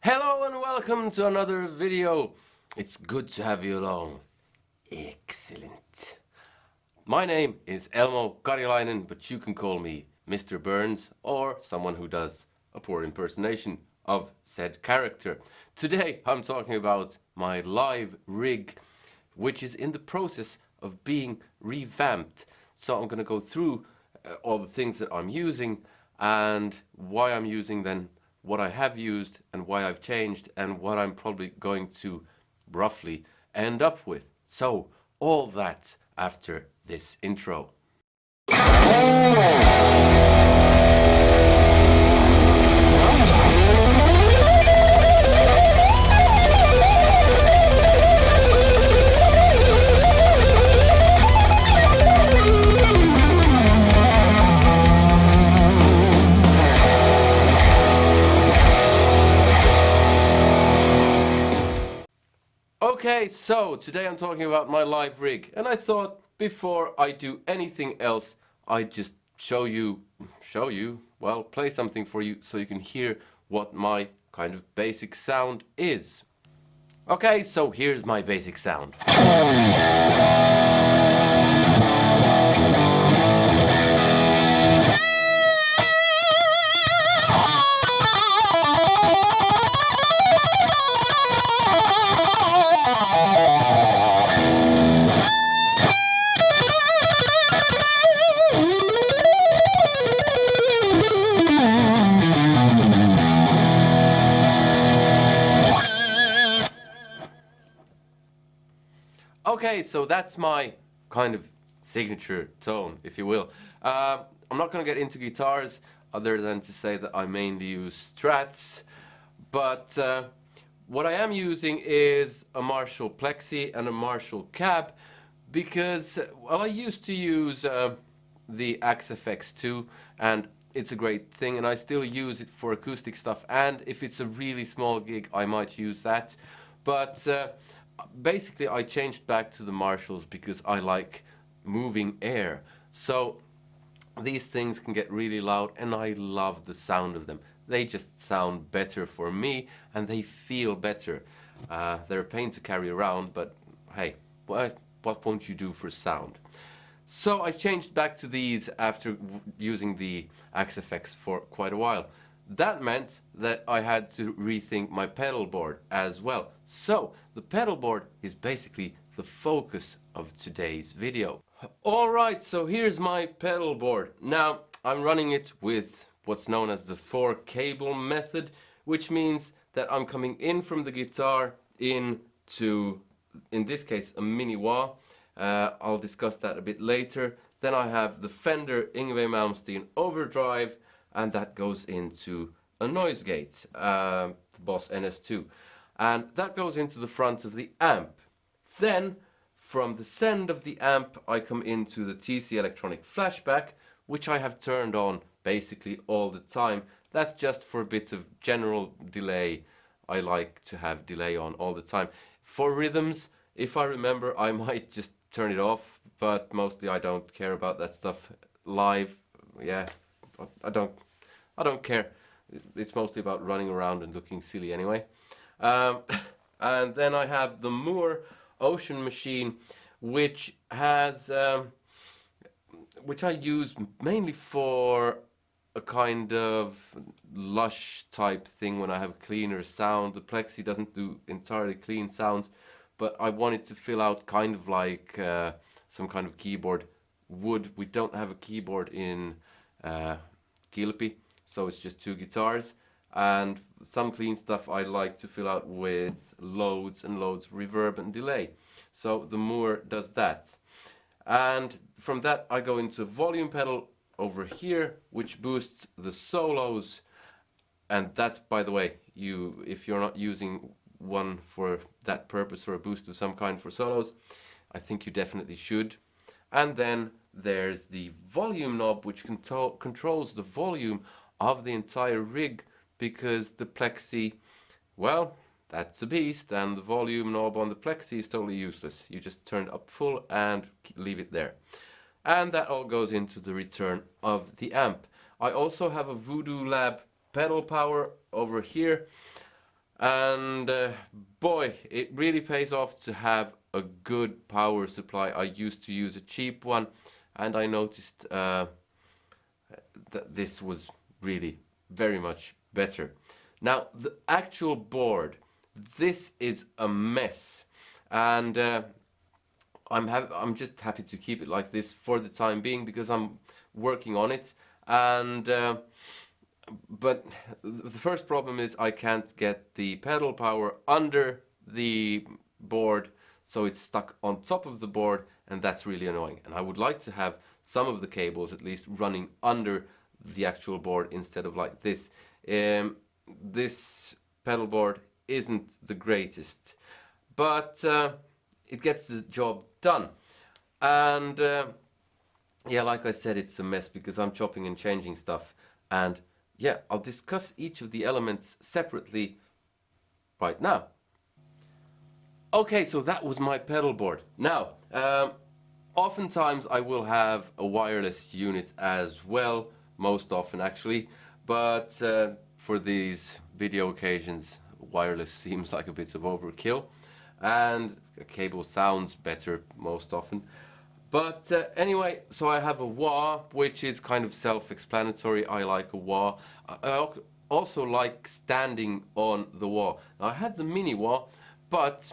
Hello and welcome to another video. It's good to have you along. Excellent. My name is Elmo Karjalainen, but you can call me Mr. Burns or someone who does a poor impersonation of said character. Today I'm talking about my live rig, which is in the process of being revamped. So I'm going to go through all the things that I'm using and why I'm using them, what I have used and why I've changed, and what I'm probably going to roughly end up with. So all that after this intro. Okay, so today I'm talking about my live rig, and I thought before I do anything else, I'd just play something for you so you can hear what my kind of basic sound is. Okay, so here's my basic sound. Okay, so that's my kind of signature tone, if you will. I'm not going to get into guitars other than to say that I mainly use Strats, but what I am using is a Marshall Plexi and a Marshall cab because, well, I used to use the AXFX2 and it's a great thing and I still use it for acoustic stuff, and if it's a really small gig I might use that, but basically I changed back to the Marshalls because I like moving air. So these things can get really loud and I love the sound of them. They just sound better for me and they feel better. They're a pain to carry around, but hey, what won't you do for sound? So I changed back to these after using the AXFX for quite a while. That meant that I had to rethink my pedal board as well. So the pedal board is basically the focus of today's video. Alright, so here's my pedal board. Now I'm running it with what's known as the 4-cable method, which means that I'm coming in from the guitar into, in this case, a mini wah. I'll discuss that a bit later. Then I have the Fender Yngwie Malmsteen Overdrive, and that goes into a noise gate, the Boss NS2, and that goes into the front of the amp. Then from the send of the amp I come into the TC Electronic Flashback, which I have turned on basically all the time. That's just for bits of general delay. I like to have delay on all the time. For rhythms, if I remember, I might just turn it off, but mostly I don't care about that stuff live. Yeah, I don't care. It's mostly about running around and looking silly anyway. And then I have the Moore Ocean Machine, which has which I use mainly for a kind of lush type thing when I have a cleaner sound. The Plexi doesn't do entirely clean sounds, but I wanted to fill out kind of like some kind of keyboard would. We don't have a keyboard in Kilpi, so it's just two guitars, and some clean stuff I like to fill out with loads and loads of reverb and delay. So the Moore does that. And from that I go into a volume pedal over here, which boosts the solos. And that's, by the way, if you're not using one for that purpose or a boost of some kind for solos, I think you definitely should. And then there's the volume knob, which controls the volume of the entire rig, because the Plexi, well, that's a beast, and the volume knob on the Plexi is totally useless. You just turn it up full and leave it there. And that all goes into the return of the amp. I also have a Voodoo Lab pedal power over here, and boy, it really pays off to have a good power supply. I used to use a cheap one, and I noticed that this was really very much better. Now, the actual board, this is a mess, and I'm just happy to keep it like this for the time being because I'm working on it. And but the first problem is I can't get the pedal power under the board, so it's stuck on top of the board, and that's really annoying. And I would like to have some of the cables at least running under the actual board instead of like this. This pedal board isn't the greatest, but it gets the job done. And yeah, like I said, it's a mess because I'm chopping and changing stuff. And yeah, I'll discuss each of the elements separately right now. Okay, so that was my pedal board. Now, oftentimes I will have a wireless unit as well, most often actually, but for these video occasions, wireless seems like a bit of overkill, and a cable sounds better most often. But anyway, so I have a wah, which is kind of self-explanatory. I like a wah. I also like standing on the wah. Now, I had the mini wah, but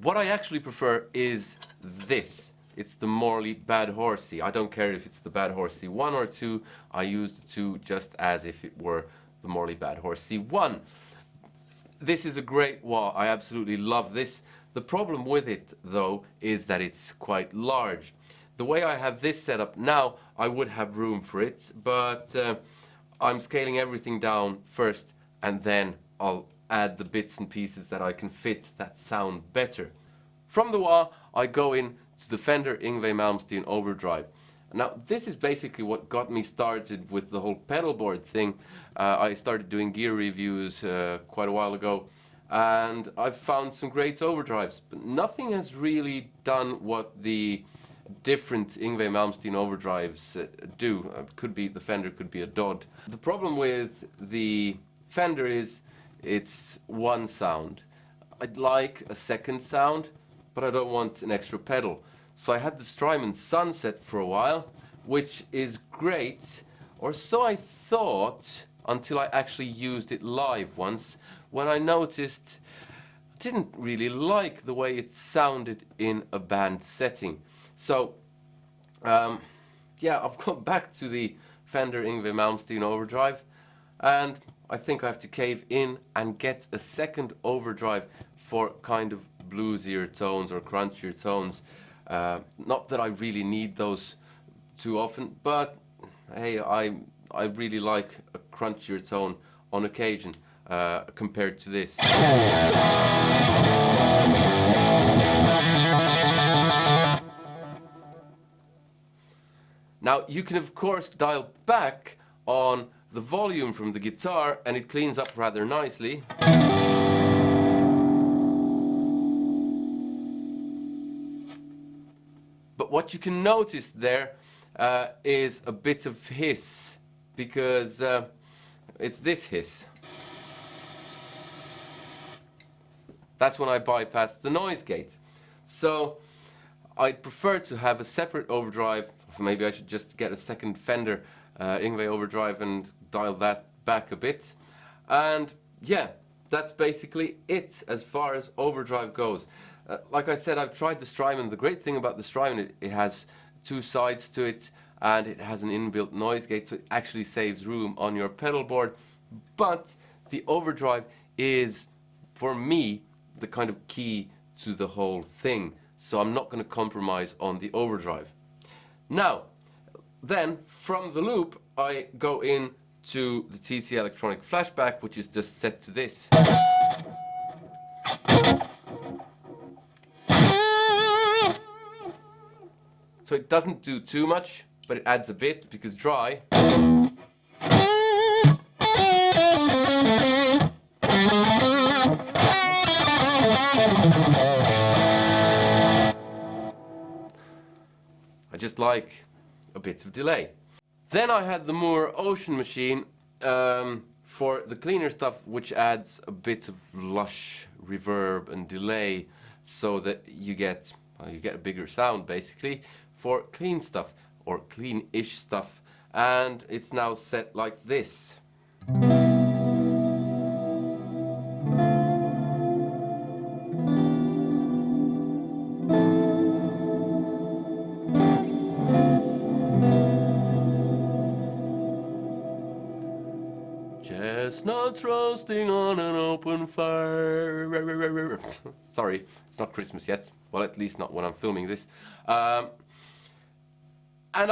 what I actually prefer is this. It's the Morley Bad Horsey. I don't care if it's the Bad Horsey 1 or 2. I use the 2 just as if it were the Morley Bad Horsey 1. This is a great wah. I absolutely love this. The problem with it, though, is that it's quite large. The way I have this set up now, I would have room for it, but I'm scaling everything down first, and then I'll add the bits and pieces that I can fit that sound better. From the wah, I go in to the Fender Yngwie Malmsteen Overdrive. Now, this is basically what got me started with the whole pedalboard thing. I started doing gear reviews quite a while ago, and I've found some great overdrives, but nothing has really done what the different Yngwie Malmsteen overdrives do. Could be the Fender, could be a Dodd. The problem with the Fender is it's one sound. I'd like a second sound, but I don't want an extra pedal. So I had the Strymon Sunset for a while, which is great, or so I thought, until I actually used it live once, when I noticed I didn't really like the way it sounded in a band setting. So yeah, I've gone back to the Fender Yngwie Malmsteen Overdrive, and I think I have to cave in and get a second overdrive for kind of bluesier tones or crunchier tones. Not that I really need those too often, but hey, I really like a crunchier tone on occasion compared to this. Now, you can of course dial back on the volume from the guitar, and it cleans up rather nicely. But what you can notice there is a bit of hiss, because it's this hiss. That's when I bypass the noise gate. So I'd prefer to have a separate overdrive. Maybe I should just get a second Fender Yngwie overdrive and dial that back a bit. And yeah, that's basically it as far as overdrive goes. Like I said, I've tried the Strymon. The great thing about the Strymon, it has two sides to it, and it has an inbuilt noise gate, so it actually saves room on your pedal board. But the overdrive is, for me, the kind of key to the whole thing. So I'm not going to compromise on the overdrive. Now, then, from the loop, I go in to the TC Electronic Flashback, which is just set to this. So it doesn't do too much, but it adds a bit because dry. I just like a bit of delay. Then I had the Moore Ocean Machine for the cleaner stuff, which adds a bit of lush reverb and delay, so that you get a bigger sound basically for clean stuff or clean-ish stuff, and it's now set like this. Chestnuts roasting on an open fire. Sorry, it's not Christmas yet. Well, at least not when I'm filming this. And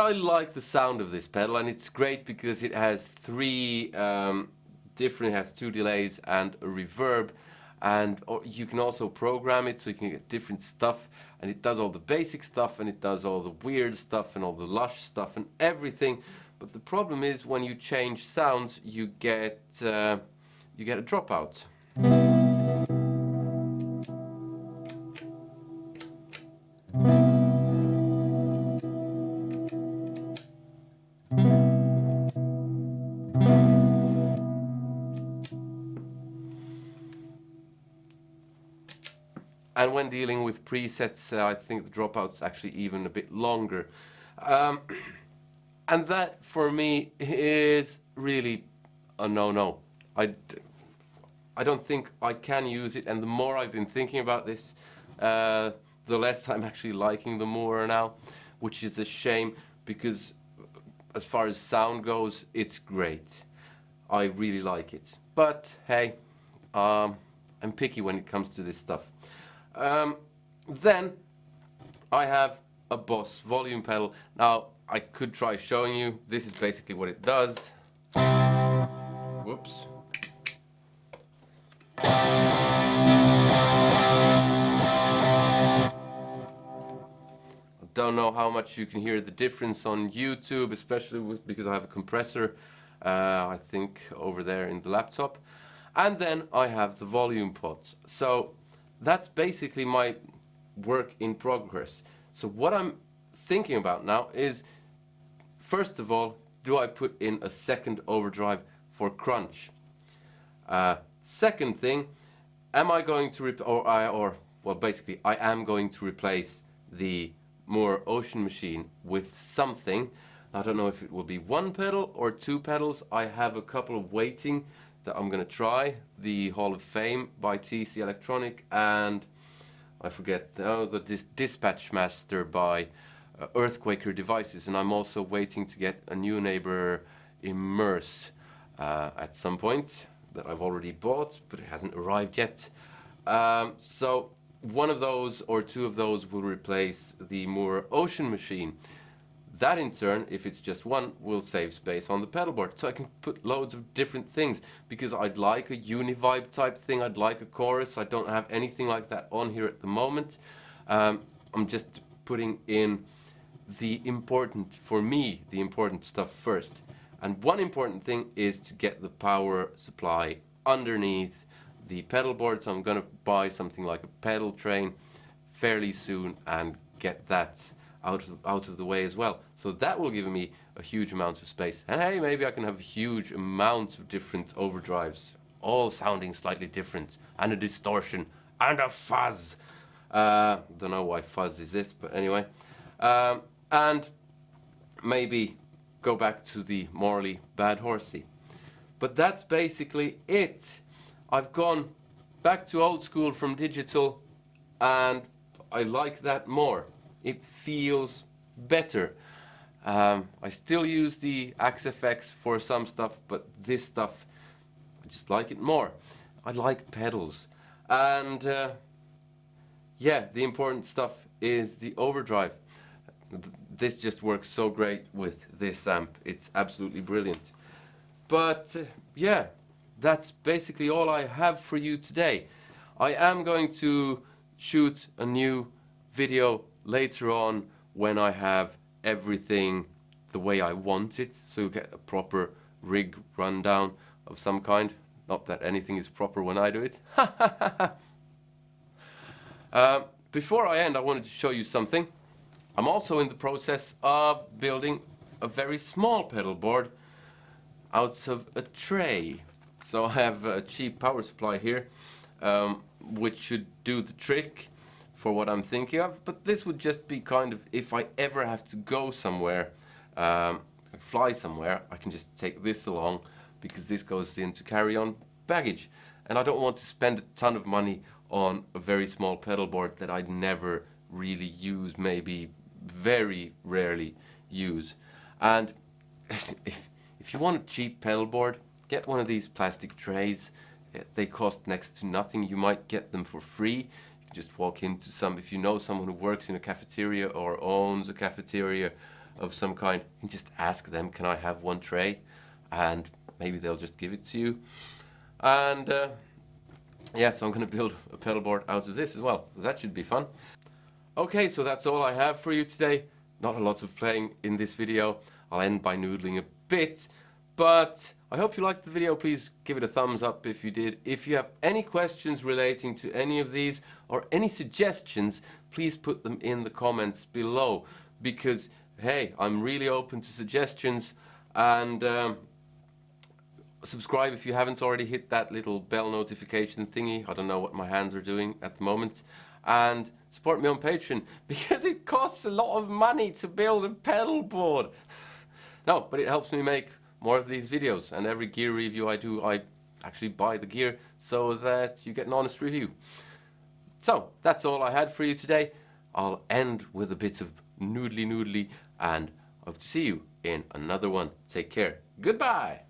I like the sound of this pedal, and it's great because it has three different, it has two delays and a reverb, and you can also program it so you can get different stuff, and it does all the basic stuff, and it does all the weird stuff and all the lush stuff and everything. But the problem is when you change sounds, you get a dropout. And when dealing with presets, I think the dropout's actually even a bit longer. And that, for me, is really a no-no. I don't think I can use it, and the more I've been thinking about this, the less I'm actually liking the Moore now, which is a shame, because as far as sound goes, it's great. I really like it. But, hey, I'm picky when it comes to this stuff. Then I have a Boss volume pedal. Now, I could try showing you. This is basically what it does. Whoops. I don't know how much you can hear the difference on YouTube, especially because I have a compressor, I think, over there in the laptop. And then I have the volume pods. So that's basically my work in progress. So what I'm thinking about now is, first of all, do I put in a second overdrive for crunch? Second thing, am I going to basically I am going to replace the Moore Ocean Machine with something. I don't know if it will be one pedal or two pedals. I have a couple of waiting that I'm going to try. The Hall of Fame by TC Electronic, and I forget the Dispatch Master by Earthquaker Devices, and I'm also waiting to get a new neighbor Immerse at some point that I've already bought, but it hasn't arrived yet. So one of those or two of those will replace the Moore Ocean Machine. That in turn, if it's just one, will save space on the pedalboard, so I can put loads of different things, because I'd like a univibe type thing, I'd like a chorus. I don't have anything like that on here at the moment. I'm just putting in the important stuff first. And one important thing is to get the power supply underneath the pedalboard, so I'm going to buy something like a pedal train fairly soon and get that out of the way as well. So that will give me a huge amount of space. And hey, maybe I can have huge amounts of different overdrives, all sounding slightly different, and a distortion, and a fuzz. Don't know why fuzz is this, but anyway. And maybe go back to the morally bad horsey. But that's basically it. I've gone back to old school from digital, and I like that more. It feels better. I still use the Axe-FX for some stuff, but this stuff, I just like it more. I like pedals. And yeah, the important stuff is the overdrive. This just works so great with this amp. It's absolutely brilliant. But yeah, that's basically all I have for you today. I am going to shoot a new video later on when I have everything the way I want it, so you get a proper rig rundown of some kind. Not that anything is proper when I do it. Before I end, I wanted to show you something. I'm also in the process of building a very small pedal board out of a tray. So I have a cheap power supply here, which should do the trick for what I'm thinking of. But this would just be kind of, if I ever have to go somewhere, fly somewhere, I can just take this along, because this goes into carry-on baggage. And I don't want to spend a ton of money on a very small pedal board that I'd never really use, maybe very rarely use. And if you want a cheap pedal board, get one of these plastic trays. They cost next to nothing. You might get them for free. You can just walk into some, if you know someone who works in a cafeteria or owns a cafeteria of some kind, you can just ask them, can I have one tray? And maybe they'll just give it to you. And yeah, so I'm going to build a pedal board out of this as well. So that should be fun. Okay, so that's all I have for you today. Not a lot of playing in this video. I'll end by noodling a bit, but I hope you liked the video. Please give it a thumbs up if you did. If you have any questions relating to any of these or any suggestions, please put them in the comments below, because hey, I'm really open to suggestions. And subscribe if you haven't already. Hit that little bell notification thingy. I don't know what my hands are doing at the moment. And support me on Patreon, because it costs a lot of money to build a pedal board. No, but it helps me make more of these videos, and every gear review I do, I actually buy the gear so that you get an honest review. So that's all I had for you today. I'll end with a bit of noodly, and I hope to see you in another one. Take care. Goodbye.